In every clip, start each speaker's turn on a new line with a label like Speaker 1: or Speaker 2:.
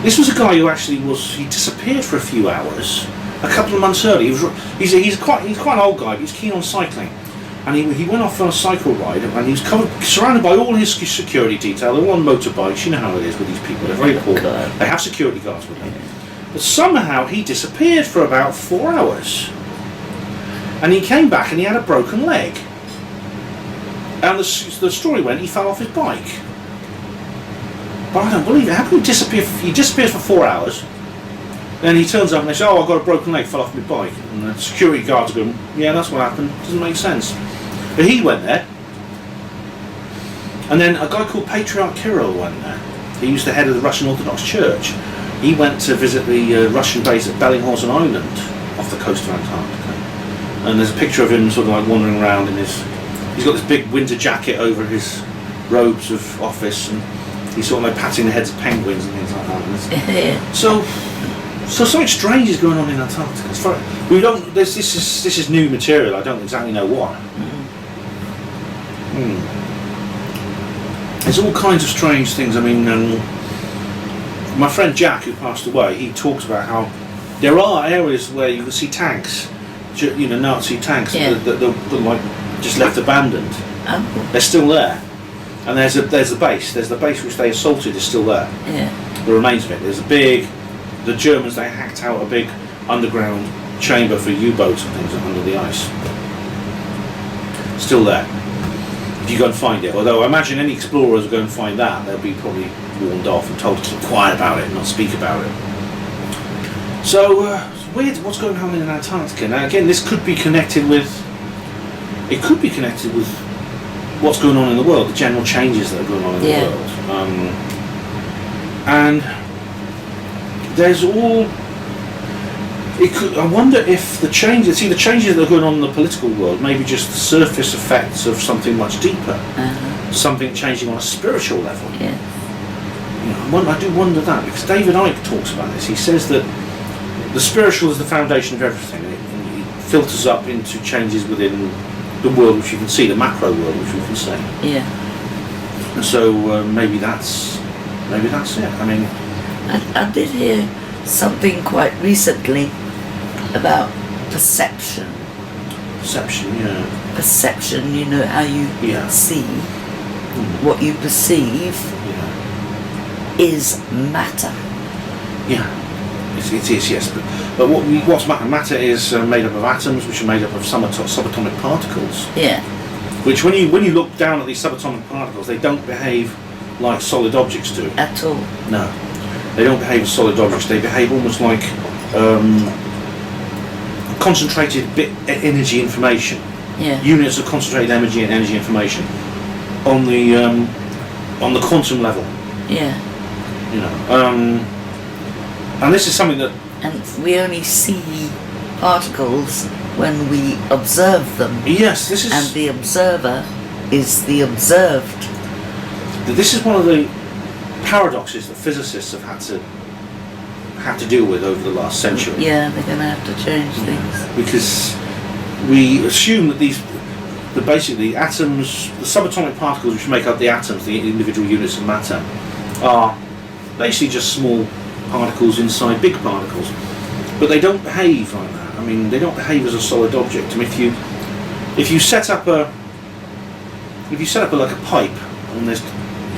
Speaker 1: This was a guy who actually he disappeared for a few hours a couple of months earlier. He's quite an old guy, but he's keen on cycling. And he went off on a cycle ride, and he was surrounded by all his security detail. They're all on motorbikes. You know how it is with these people. They're very poor. They have security guards with them. But somehow he disappeared for about 4 hours. And he came back and he had a broken leg. And the story went, he fell off his bike. But I don't believe it. How can he disappear? He disappears for 4 hours. Then he turns up and they say, "Oh, I've got a broken leg, fell off my bike." And the security guards are going, "Yeah, that's what happened. Doesn't make sense." But he went there. And then a guy called Patriarch Kirill went there. He was the head of the Russian Orthodox Church. He went to visit the Russian base at Bellinghausen Island off the coast of Antarctica. And there's a picture of him sort of like wandering around in he's got this big winter jacket over his robes of office, and he's sort of like patting the heads of penguins and things like that. So something strange is going on in Antarctica. We don't. This is new material. I don't exactly know what. There's all kinds of strange things. I mean, my friend Jack, who passed away, he talks about how there are areas where you can see tanks, Nazi tanks that like just left abandoned. Oh. They're still there, and there's the base. There's the base which they assaulted is still there. Yeah. The remains of it. There's the Germans, they hacked out a big underground chamber for U-boats and things under the ice. Still there. If you go and find it. Although I imagine any explorers go and find that, they'll be probably warned off and told to keep quiet about it and not speak about it. So, it's weird what's going on in Antarctica. Now again, this could be connected with... It could be connected with what's going on in the world, the general changes that are going on in the world. And... there's all. I wonder if the changes that are going on in the political world may be just the surface effects of something much deeper, something changing on a spiritual level. Yeah. I do wonder that, because David Icke talks about this. He says that the spiritual is the foundation of everything, and it filters up into changes within the world which you can see, the macro world which we can see. Yeah. And so maybe that's it. I mean.
Speaker 2: I did hear something quite recently about perception.
Speaker 1: Perception, yeah.
Speaker 2: Perception, how you see, what you perceive is matter.
Speaker 1: Yeah, it is, yes. But what's matter? Matter is made up of atoms, which are made up of subatomic particles. Yeah. Which, when you look down at these subatomic particles, they don't behave like solid objects do.
Speaker 2: At all.
Speaker 1: No. They don't behave as solid objects. They behave almost like concentrated energy information. Yeah. Units of concentrated energy and energy information on the quantum level.
Speaker 2: Yeah.
Speaker 1: And this is something that.
Speaker 2: And we only see particles when we observe them.
Speaker 1: Yes, this is.
Speaker 2: And the observer is the observed.
Speaker 1: This is one of the paradoxes that physicists have had to deal with over the last century.
Speaker 2: Yeah, they're going to have to change things.
Speaker 1: Because we assume that basically atoms, the subatomic particles which make up the atoms, the individual units of matter, are basically just small particles inside big particles. But they don't behave like that. I mean, they don't behave as a solid object. I mean, if you set up like a pipe, and there's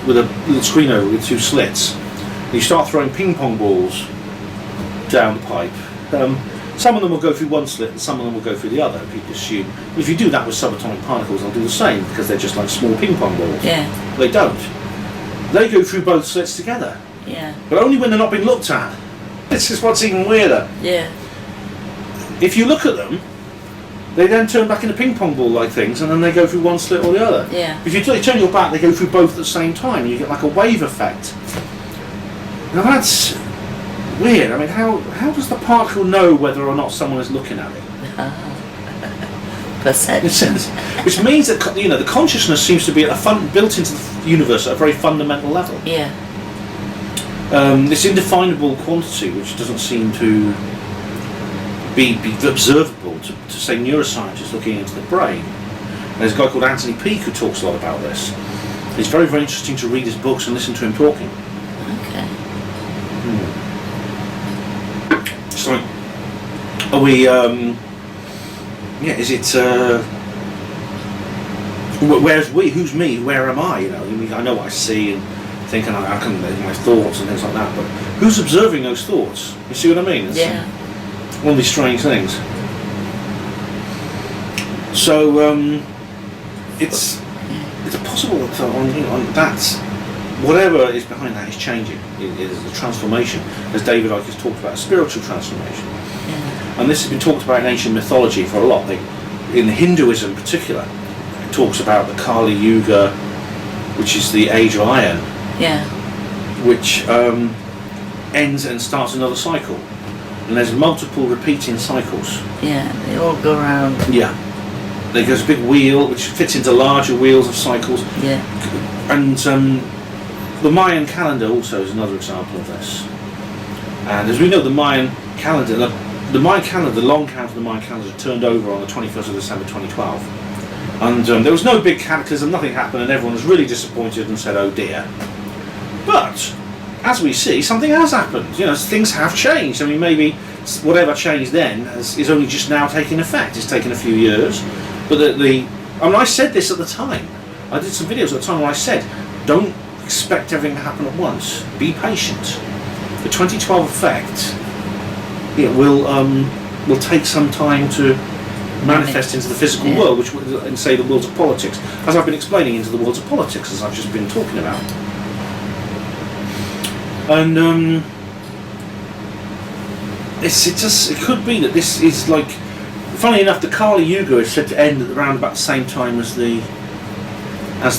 Speaker 1: with a little screen over with two slits, and you start throwing ping pong balls down the pipe, some of them will go through one slit and some of them will go through the other, people assume. But if you do that with subatomic particles, they'll do the same, because they're just like small ping pong balls.
Speaker 2: Yeah.
Speaker 1: They don't. They go through both slits together.
Speaker 2: Yeah.
Speaker 1: But only when they're not being looked at. This is what's even weirder.
Speaker 2: Yeah.
Speaker 1: If you look at them, they then turn back into ping pong ball like things, and then they go through one slit or the other.
Speaker 2: Yeah.
Speaker 1: If you turn your back, they go through both at the same time, and you get like a wave effect. Now that's weird. I mean, how does the particle know whether or not someone is looking at it?
Speaker 2: Perception.
Speaker 1: Which means that the consciousness seems to be built into the universe at a very fundamental level.
Speaker 2: Yeah.
Speaker 1: This indefinable quantity, which doesn't seem to be observable to say neuroscientists looking into the brain. There's a guy called Anthony Peake who talks a lot about this. It's very, very interesting to read his books and listen to him talking.
Speaker 2: Okay.
Speaker 1: Sorry. Are we? Yeah. Is it? Where's we? Who's me? Where am I? You know. I know what I see and think, and I can my thoughts and things like that. But who's observing those thoughts? You see what I mean? It's one of these strange things. So it's possible that on that, whatever is behind that is changing. It is a transformation, as David Icke has talked about, a spiritual transformation.
Speaker 2: Yeah.
Speaker 1: And this has been talked about in ancient mythology for a lot. In Hinduism in particular, it talks about the Kali Yuga, which is the age of iron, which ends and starts another cycle. And there's multiple repeating cycles.
Speaker 2: Yeah, they all go around.
Speaker 1: Yeah. There's a big wheel which fits into larger wheels of cycles.
Speaker 2: Yeah.
Speaker 1: And the Mayan calendar also is another example of this. And as we know, the Mayan calendar, the long count of the Mayan calendar turned over on the 21st of December 2012. And there was no big cataclysm, nothing happened, and everyone was really disappointed and said, oh dear. But, as we see, something has happened. You know, things have changed. I mean, maybe whatever changed then is only just now taking effect. It's taken a few years. But I mean, I said this at the time. I did some videos at the time where I said, don't expect everything to happen at once. Be patient. The 2012 effect will take some time to manifest into the physical world, and say the worlds of politics, as I've been explaining, into the worlds of politics, as I've just been talking about. And it could be that this is like. Funny enough, the Kali Yuga is said to end at around about the same time as the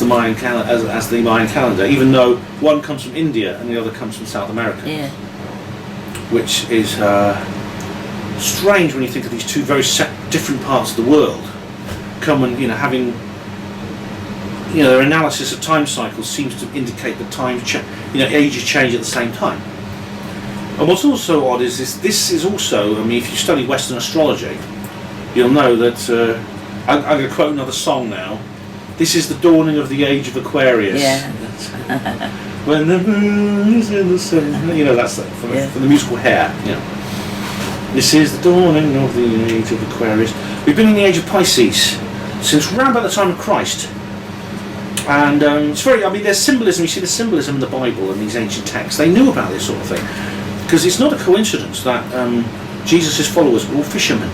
Speaker 1: Mayan calendar, even though one comes from India and the other comes from South America.
Speaker 2: Yeah.
Speaker 1: Which is strange when you think of these two very different parts of the world come and having their analysis of time cycles seems to indicate that ages change at the same time. And what's also odd is this is also, I mean, if you study Western astrology, you'll know that, I'm going to quote another song now, this is the dawning of the age of Aquarius.
Speaker 2: Yeah.
Speaker 1: When the moon is in the sun, that's from the musical Hair. This is the dawning of the age of Aquarius. We've been in the age of Pisces since around about the time of Christ. And it's there's symbolism, you see the symbolism in the Bible and these ancient texts. They knew about this sort of thing. Because it's not a coincidence that Jesus' followers were all fishermen.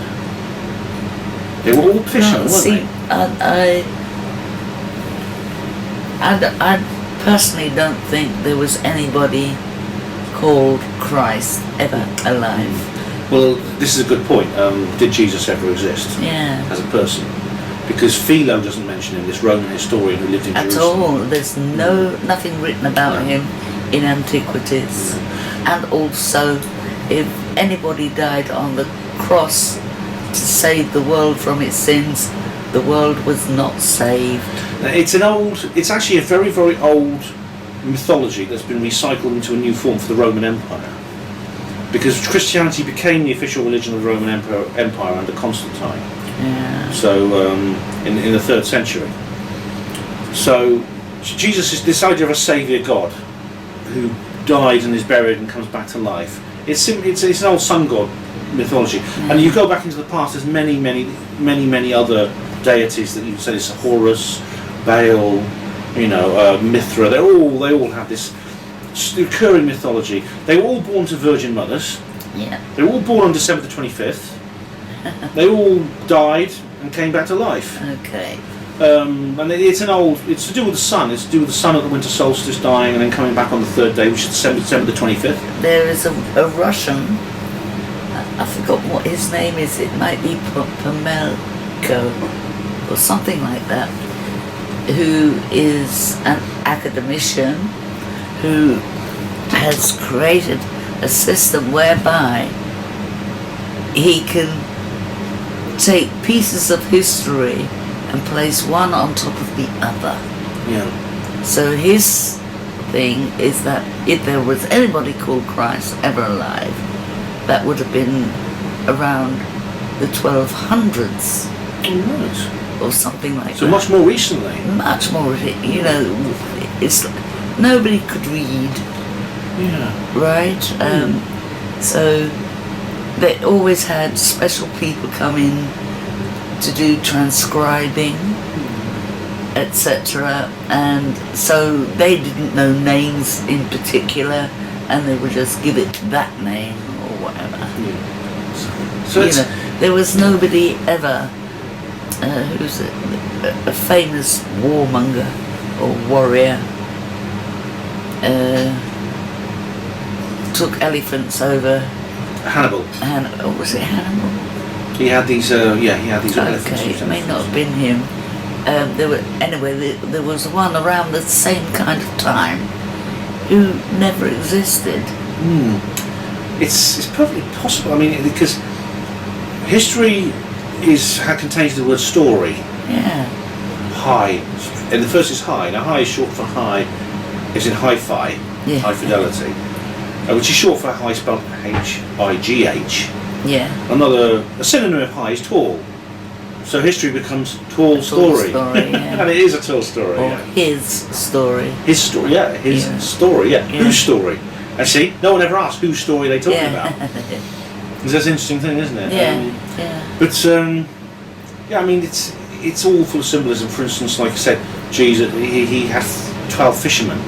Speaker 1: They were all fishermen, weren't they?
Speaker 2: I personally don't think there was anybody called Christ ever alive.
Speaker 1: Well, this is a good point. Did Jesus ever exist as a person? Because Philo doesn't mention him, this Roman historian who lived in Jerusalem.
Speaker 2: At all. There's nothing written about him in antiquities. And also, if anybody died on the cross to save the world from its sins, the world was not saved.
Speaker 1: It's actually a very, very old mythology that's been recycled into a new form for the Roman Empire. Because Christianity became the official religion of the Roman Empire under Constantine.
Speaker 2: Yeah.
Speaker 1: So, in the 3rd century. So, Jesus is this idea of a saviour God who died and is buried and comes back to life. It's an old sun god mythology, and you go back into the past. There's many other deities that you say is Horus, Baal, Mithra. They all have this recurring mythology. They were all born to virgin mothers.
Speaker 2: Yeah.
Speaker 1: They were all born on December the 25th. They all died and came back to life.
Speaker 2: Okay.
Speaker 1: And it's to do with the sun. It's to do with the sun at the winter solstice dying and then coming back on the 3rd day, which is December the 25th.
Speaker 2: There is a Russian, I forgot what his name is, it might be Pamelko or something like that, who is an academician who has created a system whereby he can take pieces of history and place one on top of the other.
Speaker 1: Yeah.
Speaker 2: So his thing is that if there was anybody called Christ ever alive, that would have been around the 1200s.
Speaker 1: Right.
Speaker 2: Or something like that.
Speaker 1: So much more recently.
Speaker 2: Much more, it's nobody could read.
Speaker 1: Yeah.
Speaker 2: Right? So they always had special people come in to do transcribing, etc. And so they didn't know names in particular, and they would just give it that name or whatever.
Speaker 1: So
Speaker 2: You know, there was nobody ever who's a famous warmonger or warrior took elephants over.
Speaker 1: Hannibal.
Speaker 2: Was it Hannibal?
Speaker 1: He had these. He had these elephants.
Speaker 2: Okay, it may not have been him. There was one around the same kind of time who never existed.
Speaker 1: It's perfectly possible. I mean, because history contains the word story.
Speaker 2: Yeah.
Speaker 1: High, and the first is high. Now, high is short for high, is in hi-fi,
Speaker 2: Yeah.
Speaker 1: high fidelity, which is short for high, spelled H-I-G-H.
Speaker 2: Yeah.
Speaker 1: A synonym of high is tall. So history becomes tall story.
Speaker 2: Yeah.
Speaker 1: And it is a tall story.
Speaker 2: Or
Speaker 1: Yeah.
Speaker 2: his story.
Speaker 1: His story, yeah. His
Speaker 2: Yeah.
Speaker 1: story, yeah.
Speaker 2: Yeah.
Speaker 1: Whose story? And see, no one ever asks whose story they're talking about. That's an interesting thing, isn't it?
Speaker 2: Yeah. Yeah.
Speaker 1: But yeah, I mean, it's all full of symbolism. For instance, like I said, Jesus, he had 12 fishermen.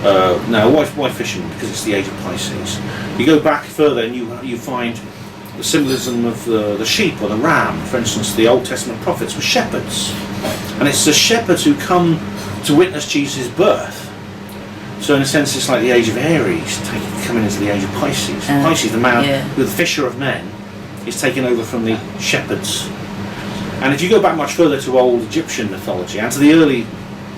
Speaker 1: Now, why fishermen? Because it's the age of Pisces. You go back further and you find the symbolism of the sheep or the ram. For instance, the Old Testament prophets were shepherds, and it's the shepherds who come to witness Jesus' birth. So in a sense, it's like the age of Aries coming into the age of Pisces. Pisces, the man, the fisher of men, is taken over from the shepherds. And if you go back much further to old Egyptian mythology and to the early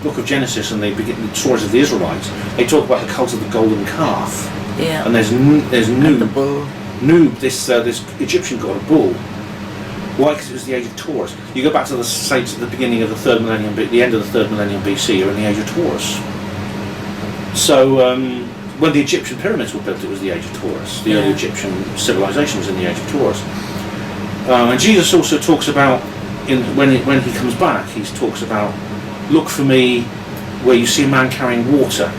Speaker 1: book of Genesis and the stories of the Israelites, they talk about the cult of the golden calf.
Speaker 2: Yeah.
Speaker 1: And there's
Speaker 2: And the
Speaker 1: Noob.
Speaker 2: bull.
Speaker 1: Noob, this Egyptian god of bull. Why? Because it was the age of Taurus. You go back to the saints at the beginning of the third millennium, the end of the third millennium BC, you're in the age of Taurus. So when the Egyptian pyramids were built, it was the age of Taurus. The early Egyptian civilization was in the age of Taurus. And Jesus also talks about, when he comes back, he talks about, look for me where you see a man carrying water.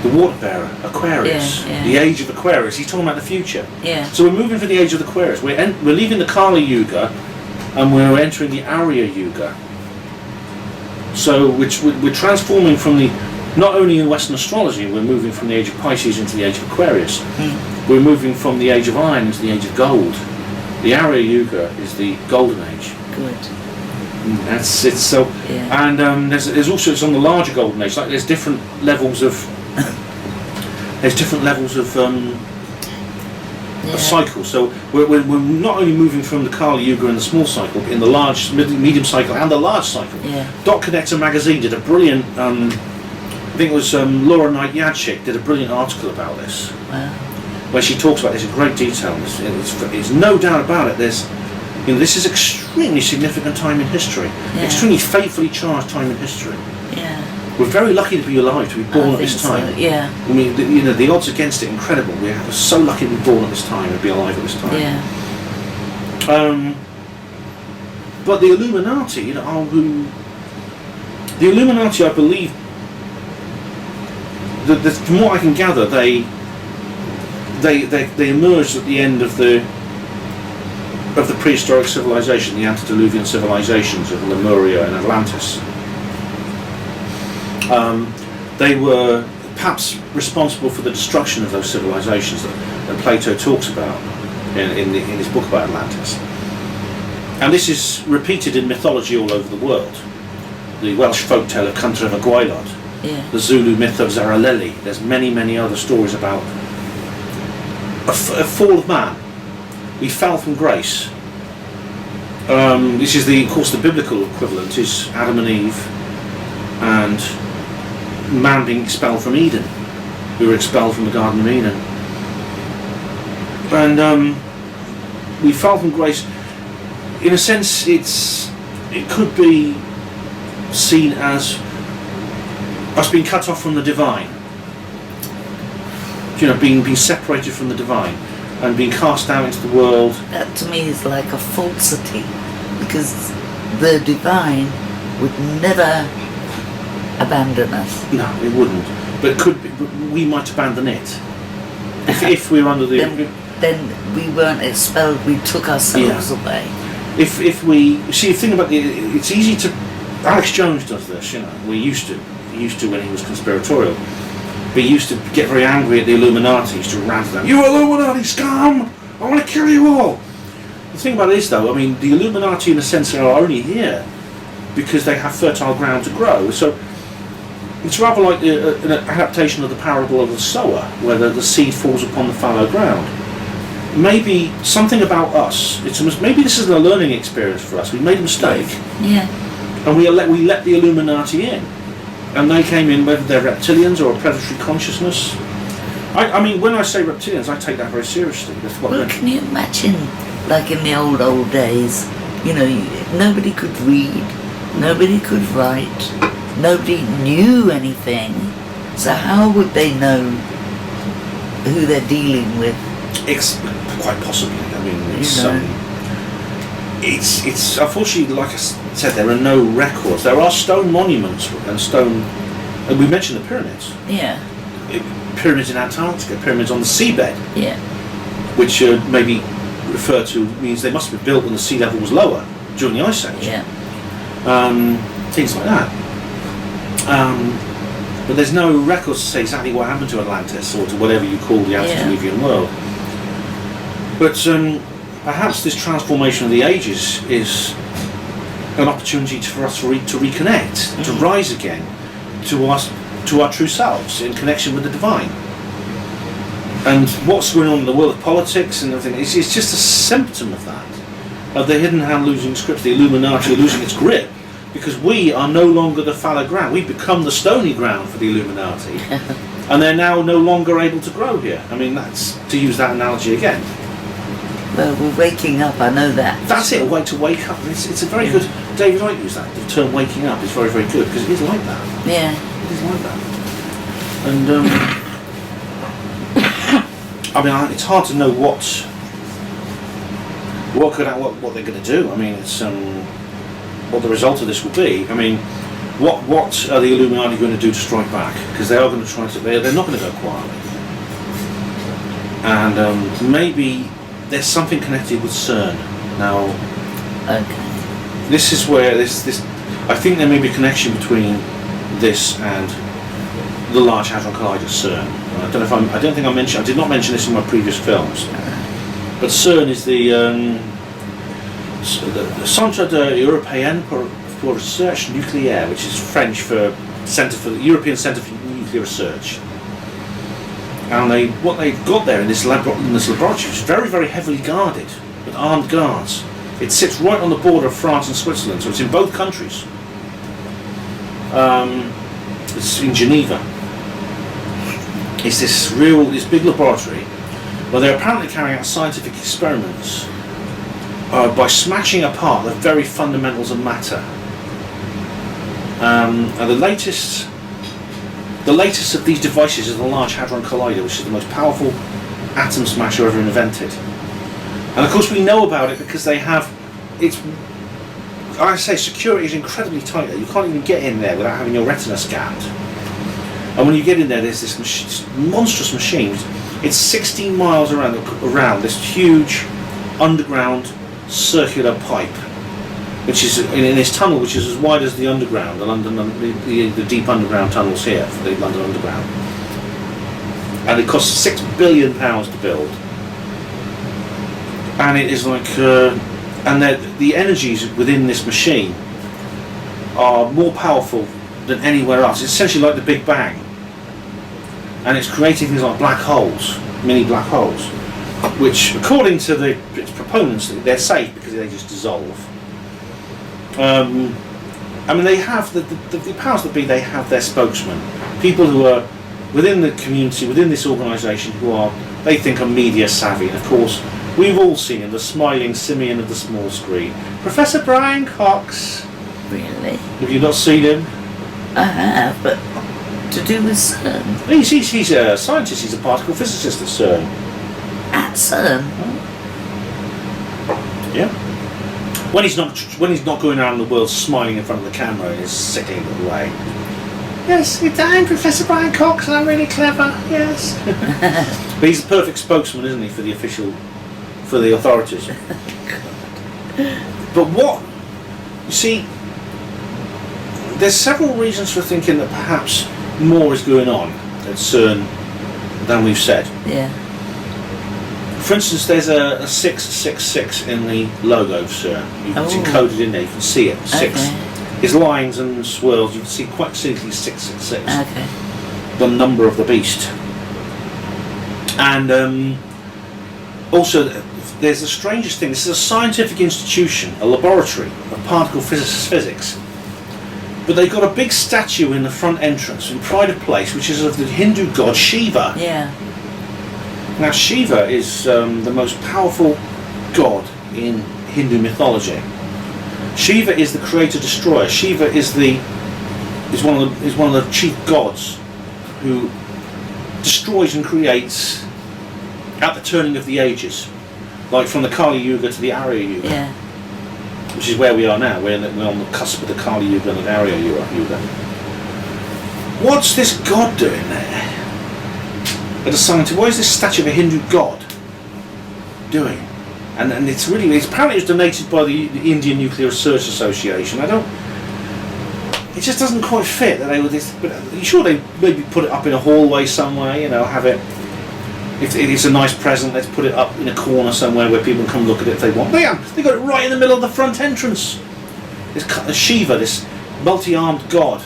Speaker 1: The water bearer, Aquarius, the age of Aquarius. He's talking about the future.
Speaker 2: Yeah.
Speaker 1: So we're moving for the age of Aquarius. We're leaving the Kali Yuga, and we're entering the Arya Yuga. So we're transforming from not only in Western astrology, we're moving from the age of Pisces into the age of Aquarius. We're moving from the age of iron into the age of gold. The Arya Yuga is the golden age.
Speaker 2: Good.
Speaker 1: That's it. So, and there's also, it's on the larger golden age. Like there's different levels of a cycle. So we're not only moving from the Kali Yuga in the small cycle, but in the large, medium cycle, and the large cycle.
Speaker 2: Yeah.
Speaker 1: Dot Connector magazine did a brilliant. I think it was Laura Knight Yadchik did a brilliant article about this.
Speaker 2: Wow.
Speaker 1: Where she talks about this in great detail. There's no doubt about it. This is extremely significant time in history. Extremely fatefully charged time in history.
Speaker 2: Yeah.
Speaker 1: We're very lucky to be alive, to be born at this time.
Speaker 2: So, yeah.
Speaker 1: I mean, the odds against it are incredible. We're so lucky to be born at this time and be alive at this time.
Speaker 2: Yeah.
Speaker 1: But the Illuminati, the Illuminati, I believe, from what I can gather, they emerged at the end of the prehistoric civilization, the antediluvian civilizations of Lemuria and Atlantis. They were perhaps responsible for the destruction of those civilizations that Plato talks about in his book about Atlantis. And this is repeated in mythology all over the world. The Welsh folktale of Cyntref y Gwaelod, the Zulu myth of Zaraleli. There's many, many other stories about a fall of man. We fell from grace. This is of course, the biblical equivalent is Adam and Eve, and man being expelled from Eden. We were expelled from the Garden of Eden, and we fell from grace. In a sense, it could be seen as us being cut off from the divine. Being separated from the divine and being cast out into the world.
Speaker 2: That to me is like a falsity, because the divine would never abandon us.
Speaker 1: No, it wouldn't. But it could be. But we might abandon it. if we were under the...
Speaker 2: Then we weren't expelled, we took ourselves away.
Speaker 1: If we... See, the thing about it's easy to... Alex Jones does this, you know. We used to. He used to when he was conspiratorial. But he used to get very angry at the Illuminati. He used to rant at them. You Illuminati scum! I want to kill you all! The thing about it is, though, I mean, the Illuminati, in a sense, are only here because they have fertile ground to grow. So it's rather like an adaptation of the parable of the sower, where the seed falls upon the fallow ground. Maybe something about us. Maybe this is a learning experience for us. We made a mistake, and we let the Illuminati in, and they came in, whether they're reptilians or a predatory consciousness. I mean, when I say reptilians, I take that very seriously.
Speaker 2: Well, can you imagine, like in the old days, you know, nobody could read, nobody could write, nobody knew anything. So how would they know who they're dealing with?
Speaker 1: It's quite possibly. I mean, it's unfortunately, like I said, there are no records. There are stone monuments and stone. And we mentioned the pyramids.
Speaker 2: Yeah.
Speaker 1: Pyramids in Antarctica, pyramids on the seabed.
Speaker 2: Yeah.
Speaker 1: Which maybe refer to means they must have been built when the sea level was lower during the Ice Age.
Speaker 2: Yeah.
Speaker 1: Things like that. But there's no records to say exactly what happened to Atlantis or to whatever you call the antediluvian world. But perhaps this transformation of the ages is an opportunity for us to reconnect, to rise again, to our true selves in connection with the divine. And what's going on in the world of politics and everything, it's just a symptom of that, of the hidden hand losing script, the Illuminati losing its grip, because we are no longer the fallow ground. We've become the stony ground for the Illuminati, and they're now no longer able to grow here. I mean, that's to use that analogy again.
Speaker 2: Well, we're waking up, I know that.
Speaker 1: That's it, a way to wake up. It's a very good... David Icke used that. The term waking up is very, very good, because it is like that.
Speaker 2: Yeah.
Speaker 1: It is like that. And, I mean, it's hard to know what they're going to do. I mean, it's what the result of this will be. I mean, what are the Illuminati going to do to strike back? Because they are going to try to... They're not going to go quietly. And maybe... There's something connected with CERN. Now, this is where this I think there may be a connection between this and the Large Hadron Collider, CERN. I don't know if I don't think I did not mention this in my previous films. But CERN is the Centre Européen pour Recherche Nucléaire, which is French for European Centre for Nuclear Research. And what they've got there in this laboratory is very, very heavily guarded with armed guards. It sits right on the border of France and Switzerland, so it's in both countries. It's in Geneva. It's this big laboratory where they're apparently carrying out scientific experiments by smashing apart the very fundamentals of matter. And the latest of these devices is the Large Hadron Collider, which is the most powerful atom smasher ever invented. And of course we know about it because they have... I say security is incredibly tight there. You can't even get in there without having your retina scanned. And when you get in there, there's this monstrous machine. It's 16 miles around this huge underground circular pipe, which is in this tunnel, which is as wide as the underground, the deep underground tunnels here for the London Underground. And it costs £6 billion to build. And it is like, and the energies within this machine are more powerful than anywhere else. It's essentially like the Big Bang. And it's creating things like black holes, mini black holes, which, according to its proponents, they're safe because they just dissolve. I mean, they have the powers that be. They have their spokesmen, people who are within the community, within this organisation, they think are media savvy. And of course, we've all seen him, the smiling simian of the small screen, Professor Brian Cox.
Speaker 2: Really?
Speaker 1: Have you not seen him?
Speaker 2: I have, but to do with CERN.
Speaker 1: He's a scientist. He's a particle physicist at CERN.
Speaker 2: At CERN.
Speaker 1: Yeah. When he's not going around the world smiling in front of the camera in his sickly little way. Yes, I'm Professor Brian Cox and I'm really clever, yes. But he's the perfect spokesman, isn't he, for the authorities. But what, you see, there's several reasons for thinking that perhaps more is going on at CERN than we've said.
Speaker 2: Yeah.
Speaker 1: For instance, there's a 666 in the logo of CERN. It's encoded in there, you can see it, 6.
Speaker 2: Okay.
Speaker 1: It's lines and swirls, you can see quite clearly 666.
Speaker 2: Okay.
Speaker 1: The number of the beast. And also, there's the strangest thing. This is a scientific institution, a laboratory of particle physics. But they've got a big statue in the front entrance in pride of place, which is of the Hindu god Shiva.
Speaker 2: Yeah.
Speaker 1: Now Shiva is the most powerful god in Hindu mythology. Shiva is the creator-destroyer. Shiva is one of the chief gods who destroys and creates at the turning of the ages, like from the Kali Yuga to the Arya Yuga.
Speaker 2: Yeah.
Speaker 1: Which is where we are now. We're on the cusp of the Kali Yuga and the Arya Yuga. What's this god doing there? At a scientist, what is this statue of a Hindu god doing? And apparently it was donated by the Indian Nuclear Research Association. It just doesn't quite fit that they were this. But are you sure they maybe put it up in a hallway somewhere? Have it. If it's a nice present, let's put it up in a corner somewhere where people can come look at it if they want. They got it right in the middle of the front entrance. This Shiva, this multi-armed god,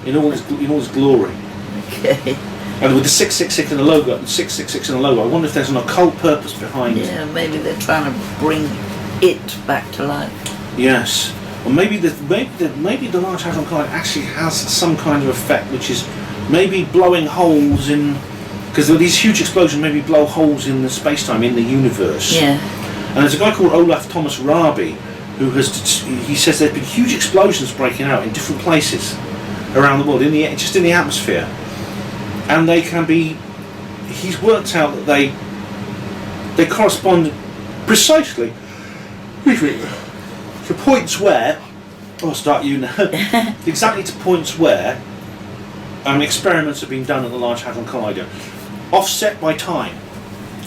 Speaker 1: in all his glory.
Speaker 2: Okay.
Speaker 1: And with the 666 in the logo, I wonder if there's an occult purpose behind.
Speaker 2: Yeah, maybe they're trying to bring it back to life.
Speaker 1: Yes, or maybe the Large Hadron Collider actually has some kind of effect, which is maybe blowing holes in. Because these huge explosions maybe blow holes in the space-time, in the universe.
Speaker 2: Yeah.
Speaker 1: And there's a guy called Olaf Thomas Rabi he says there's been huge explosions breaking out in different places around the world, just in the atmosphere. And they can be, he's worked out that they correspond precisely to points where, I'll start you now, exactly to points where experiments have been done at the Large Hadron Collider, offset by time.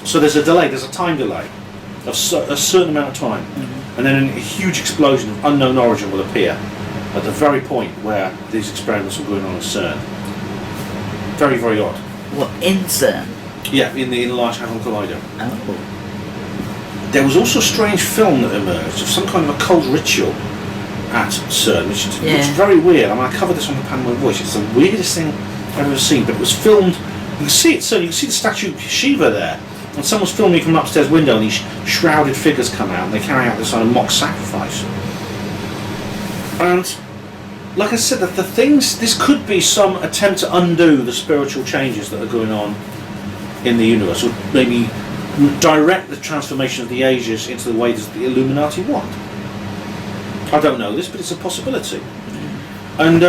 Speaker 1: So there's a time delay of a certain amount of time, and then a huge explosion of unknown origin will appear at the very point where these experiments were going on at CERN. Very, very odd.
Speaker 2: What, in CERN?
Speaker 1: Yeah, in the Large Hadron Collider.
Speaker 2: Oh.
Speaker 1: There was also a strange film that emerged of some kind of occult ritual at CERN, which looks very weird. I covered this on the panel with Voice. It's the weirdest thing I've ever seen, but it was filmed. You can see it, so you can see the statue of Shiva there, and someone's filming from an upstairs window, and these shrouded figures come out, and they carry out this kind of mock sacrifice. And like I said, this could be some attempt to undo the spiritual changes that are going on in the universe, or maybe direct the transformation of the ages into the way that the Illuminati want. I don't know this, but it's a possibility. And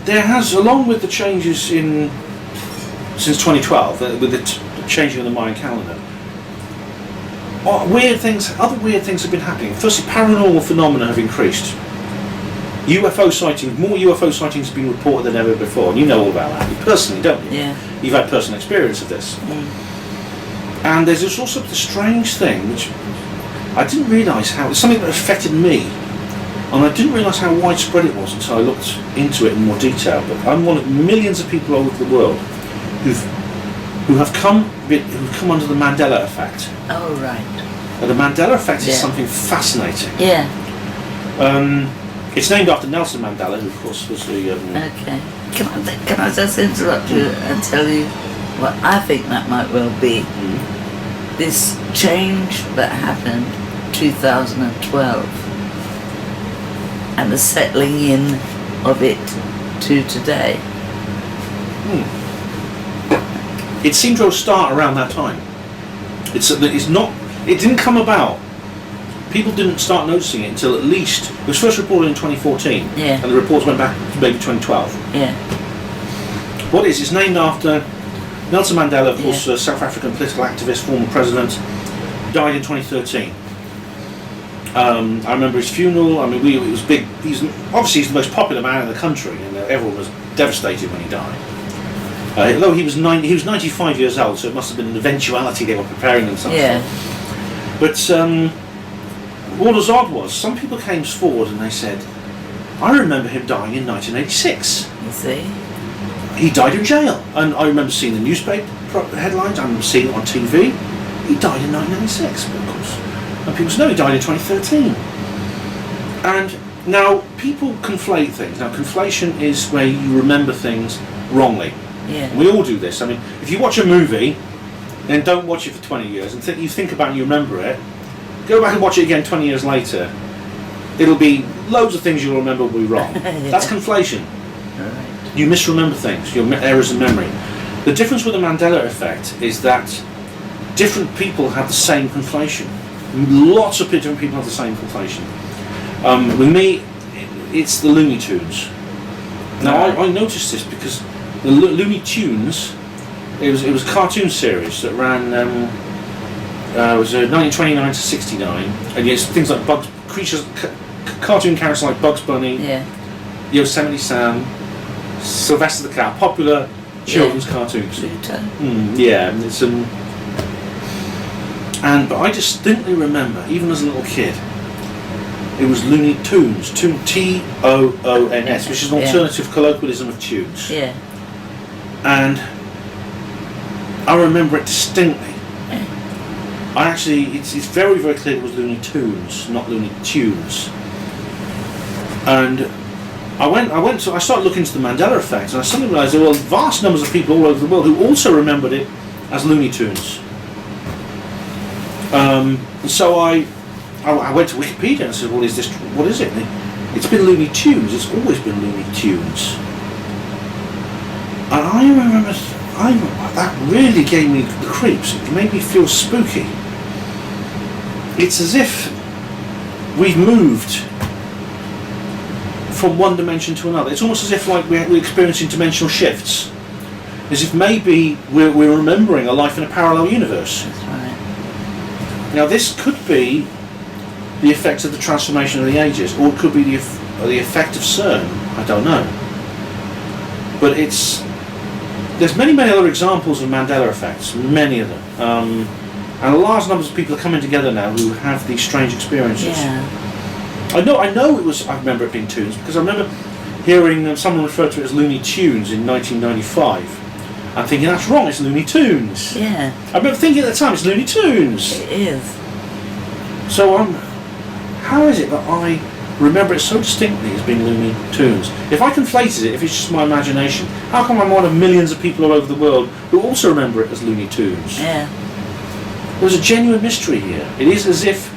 Speaker 1: there has, along with the changes since 2012, with the changing of the Mayan calendar, other weird things have been happening. Firstly, paranormal phenomena have increased. More UFO sightings have been reported than ever before, and you know all about that. You personally, don't you?
Speaker 2: Yeah.
Speaker 1: You've had personal experience of this. And there's also the strange thing, which I didn't realise how, it's something that affected me, and I didn't realise how widespread it was until I looked into it in more detail. But I'm one of millions of people all over the world who have come under the Mandela effect.
Speaker 2: Oh, right.
Speaker 1: And the Mandela effect is something fascinating.
Speaker 2: Yeah.
Speaker 1: It's named after Nelson Mandela, who of course was the...
Speaker 2: Okay. Can I just interrupt you and tell you what I think that might well be? This change that happened 2012 and the settling in of it to today.
Speaker 1: It seemed to start around that time. It didn't come about. People didn't start noticing it until at least, it was first reported in 2014,
Speaker 2: Yeah.
Speaker 1: and the reports went back to maybe 2012.
Speaker 2: Yeah.
Speaker 1: What is? It's named after Nelson Mandela, of course, a South African political activist, former president, died in 2013. I remember his funeral. I mean, it was big. He's the most popular man in the country, and everyone was devastated when he died. Although he was 95 years old, so it must have been an eventuality they were preparing themselves for. But what was odd was some people came forward and they said, "I remember him dying in 1986."
Speaker 2: You see?
Speaker 1: He died in jail, and I remember seeing the newspaper headlines. I remember seeing it on TV. He died in 1996, but of course. And people say, no, he died in 2013. And now people conflate things. Now conflation is where you remember things wrongly.
Speaker 2: Yeah.
Speaker 1: We all do this. I mean, if you watch a movie, then don't watch it for 20 years and you think about it and you remember it, go back and watch it again 20 years later. It'll be loads of things you'll remember will be wrong.
Speaker 2: Yeah.
Speaker 1: That's conflation.
Speaker 2: Right.
Speaker 1: You misremember things, your errors in memory. The difference with the Mandela effect is that different people have the same conflation. Lots of different people have the same conflation. With me, it's the Looney Tunes. Now, I noticed this because the Looney Tunes, it was a cartoon series that ran, it was 1929 to 69, and yes, things like cartoon characters like Bugs Bunny, Yosemite Sam, Sylvester the Cat, popular children's cartoons. It's but I distinctly remember, even as a little kid, it was Looney Tunes, Toons, which is an alternative colloquialism of tunes.
Speaker 2: Yeah.
Speaker 1: And I remember it distinctly. It's very, very clear it was Looney Tunes, not Looney Tunes. And I started looking into the Mandela effect, and I suddenly realised there were vast numbers of people all over the world who also remembered it as Looney Tunes. So I went to Wikipedia and said, well, what is it? And it's been Looney Tunes, it's always been Looney Tunes. And I remember, that really gave me the creeps, it made me feel spooky. It's as if we've moved from one dimension to another. It's almost as if like we're experiencing dimensional shifts. As if maybe we're remembering a life in a parallel universe.
Speaker 2: That's right.
Speaker 1: Now this could be the effect of the transformation of the ages, or it could be the effect of CERN. I don't know. But there's many other examples of Mandela effects, many of them. And a large numbers of people are coming together now who have these strange experiences.
Speaker 2: Yeah.
Speaker 1: I know I remember it being tunes, because I remember hearing someone refer to it as Looney Tunes in 1995. I'm thinking, that's wrong, it's Looney Tunes.
Speaker 2: Yeah.
Speaker 1: I remember thinking at the time, it's Looney Tunes.
Speaker 2: It is.
Speaker 1: So how is it that I remember it so distinctly as being Looney Tunes? If I conflated it, if it's just my imagination, how come I'm one of millions of people all over the world who also remember it as Looney Tunes?
Speaker 2: Yeah.
Speaker 1: There's a genuine mystery here. It is as if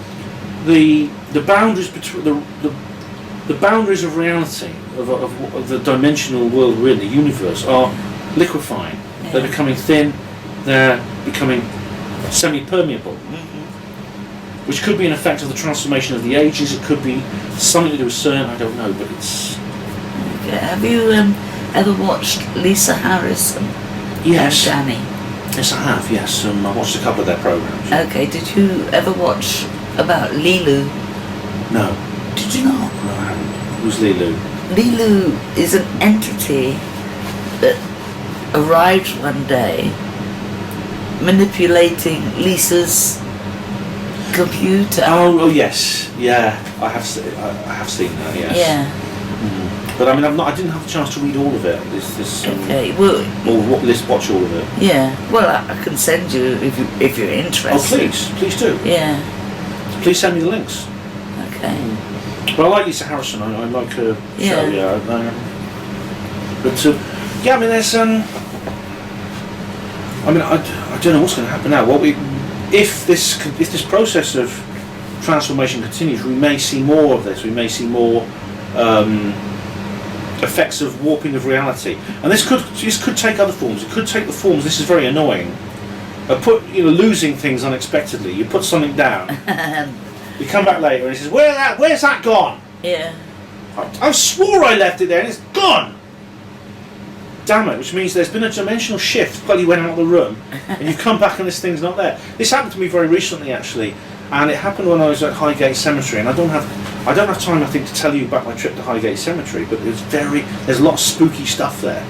Speaker 1: the boundaries between the boundaries of reality of the dimensional world we're in, the universe, are liquefying. Yeah. They're becoming thin. They're becoming semi-permeable. Mm-hmm. Which could be an effect of the transformation of the ages. It could be something to do with CERN. I don't know, but it's.
Speaker 2: Okay. Have you ever watched Lisa Harrison?
Speaker 1: Yes.
Speaker 2: And Danny.
Speaker 1: Yes, I have. Yes, I watched a couple of their programs.
Speaker 2: Okay. Did you ever watch about Lilu?
Speaker 1: No.
Speaker 2: Did you not?
Speaker 1: No, I haven't. Who's Lilu?
Speaker 2: Lilu is an entity that arrived one day manipulating Lisa's computer.
Speaker 1: Oh yes, yeah. I have seen that. Yes.
Speaker 2: Yeah.
Speaker 1: But I mean, I didn't have a chance to read all of it.
Speaker 2: Okay. Well.
Speaker 1: Or watch all of it.
Speaker 2: Yeah. Well, I can send you if you're interested.
Speaker 1: Oh, please do.
Speaker 2: Yeah.
Speaker 1: Please send me the links.
Speaker 2: Okay.
Speaker 1: But I like Lisa Harrison. I like her show. Yeah. But yeah, I mean, there's I mean, I don't know what's going to happen now. If this process of transformation continues, we may see more of this. We may see more effects of warping of reality, and this could take other forms. It could take the forms. This is very annoying. Losing things unexpectedly. You put something down. You come back later and he says, "Where's that gone?"
Speaker 2: Yeah.
Speaker 1: I swore I left it there and it's gone. Damn it! Which means there's been a dimensional shift. But you went out of the room and you've come back and this thing's not there. This happened to me very recently, actually. And it happened when I was at Highgate Cemetery, and I don't have time, I think, to tell you about my trip to Highgate Cemetery, but there's a lot of spooky stuff there.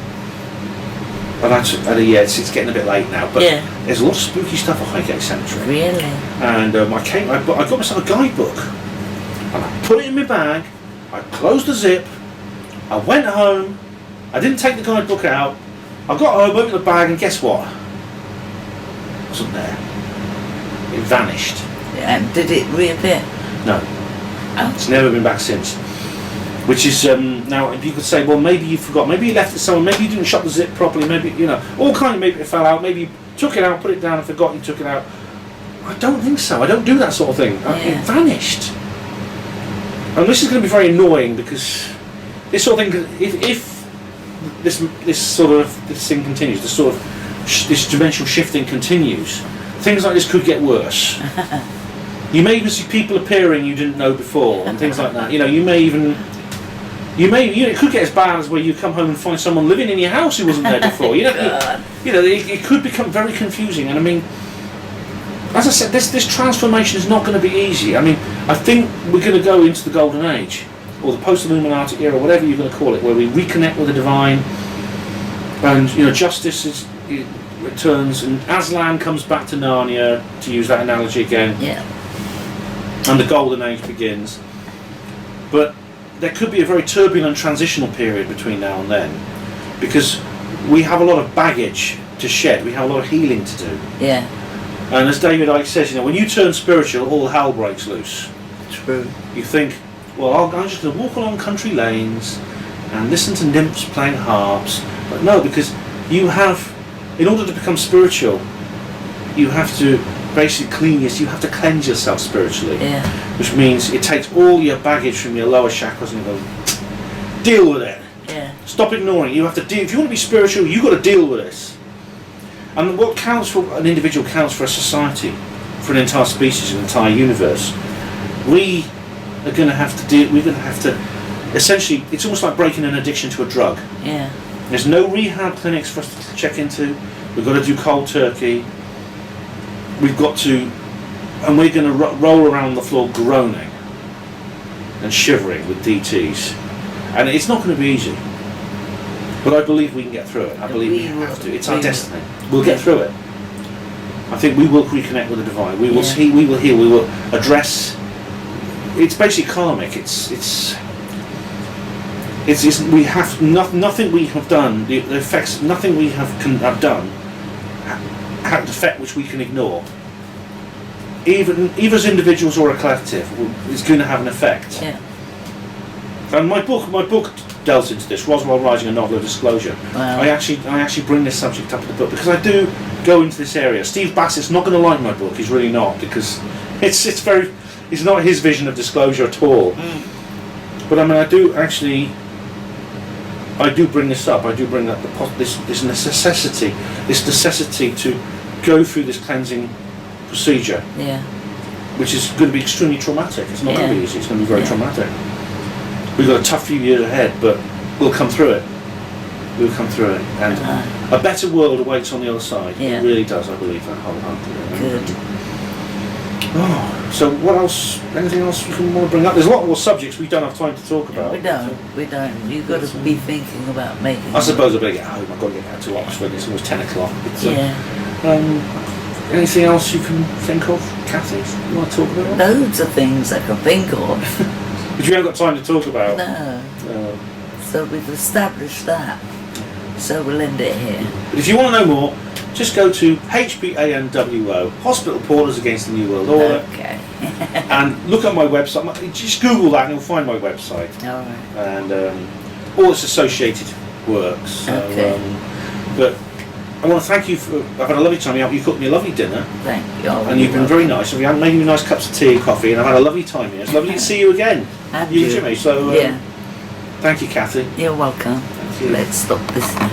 Speaker 1: And it's getting a bit late now, but there's a lot of spooky stuff at Highgate Cemetery.
Speaker 2: Really?
Speaker 1: And I got myself a guidebook, and I put it in my bag. I closed the zip. I went home. I didn't take the guidebook out. I got home, opened the bag, and guess what? It wasn't there. It vanished.
Speaker 2: And did it reappear?
Speaker 1: No.
Speaker 2: Oh.
Speaker 1: It's never been back since. Which is, now, if you could say, well, maybe you forgot, maybe you left it somewhere, maybe you didn't shut the zip properly, maybe, all kind of, maybe it fell out, maybe you took it out, put it down and forgot you took it out. I don't think so. I don't do that sort of thing. It vanished. And this is going to be very annoying, because this sort of thing, if this thing continues, this dimensional shifting continues, things like this could get worse. You may even see people appearing you didn't know before, and things like that. It could get as bad as where you come home and find someone living in your house who wasn't there before. It could become very confusing. And I mean, as I said, this transformation is not going to be easy. I mean, I think we're going to go into the Golden Age, or the post-Illuminati era, whatever you're going to call it, where we reconnect with the divine, and justice returns, and Aslan comes back to Narnia, to use that analogy again.
Speaker 2: Yeah.
Speaker 1: And the Golden Age begins. But there could be a very turbulent transitional period between now and then, because we have a lot of baggage to shed, we have a lot of healing to do.
Speaker 2: Yeah.
Speaker 1: And as David Icke says, when you turn spiritual, all hell breaks loose.
Speaker 2: True. You
Speaker 1: think, well, I'm just going to walk along country lanes and listen to nymphs playing harps. But no, because you have, in order to become spiritual, you have to basically you have to cleanse yourself spiritually.
Speaker 2: Yeah.
Speaker 1: Which means it takes all your baggage from your lower chakras and you go, deal with it.
Speaker 2: Yeah.
Speaker 1: Stop ignoring it. You have to deal. If you want to be spiritual, you've got to deal with this. And what counts for an individual counts for a society, for an entire species, an entire universe. We are going to have to deal. We're going to have to. Essentially, it's almost like breaking an addiction to a drug.
Speaker 2: Yeah.
Speaker 1: There's no rehab clinics for us to check into. We've got to do cold turkey. We've got to, and we're going to roll around the floor groaning and shivering with DTs, and it's not going to be easy. But I believe we can get through it. I believe we have to. It's our destiny. We'll get through it. I think we will reconnect with the divine. We will see. We will heal. We will address. It's basically karmic. It's we have nothing we have done. The effects. Nothing we have done have an effect which we can ignore. Even as individuals or a collective, is going to have an effect.
Speaker 2: Yeah.
Speaker 1: And my book delves into this. Roswell Rising, a novel of disclosure.
Speaker 2: Wow.
Speaker 1: I actually bring this subject up in the book because I do go into this area. Steve Bassett's not going to like my book. He's really not, because it's not his vision of disclosure at all.
Speaker 2: Mm.
Speaker 1: But I mean, I do bring this up. I do bring up this necessity to go through this cleansing procedure.
Speaker 2: Yeah.
Speaker 1: Which is going to be extremely traumatic. It's not going to be easy. It's going to be very traumatic. We've got a tough few years ahead, but we'll come through it. We'll come through it, and a better world awaits on the other side.
Speaker 2: Yeah.
Speaker 1: It really does. I believe that wholeheartedly.
Speaker 2: Good.
Speaker 1: Oh, so what else? Anything else you can want to bring up? There's a lot more subjects we don't have time to talk about.
Speaker 2: We don't. You've got to be thinking about making.
Speaker 1: I suppose I better get home. I've got to get out to Oxford. It's almost 10 o'clock. Anything else you can think of, Kathy? You want to talk about?
Speaker 2: Loads of things I can think of.
Speaker 1: But you haven't got time to talk about.
Speaker 2: No. So we've established that. So we'll end it here.
Speaker 1: But if you want to know more, just go to HBANWO, Hospital Porters Against the New World Order.
Speaker 2: Okay.
Speaker 1: And look at my website. Just Google that and you'll find my website.
Speaker 2: All right.
Speaker 1: And all its associated works. So,
Speaker 2: Okay.
Speaker 1: But I want to thank you for. I've had a lovely time. You cooked me a lovely dinner.
Speaker 2: Thank you.
Speaker 1: And you've been very nice. And we made me nice cups of tea and coffee, and I've had a lovely time here. It's lovely to see you again.
Speaker 2: And
Speaker 1: you and Jimmy. So
Speaker 2: yeah.
Speaker 1: thank you, Kathy.
Speaker 2: You're welcome.
Speaker 1: Thank you.
Speaker 2: Let's stop this now.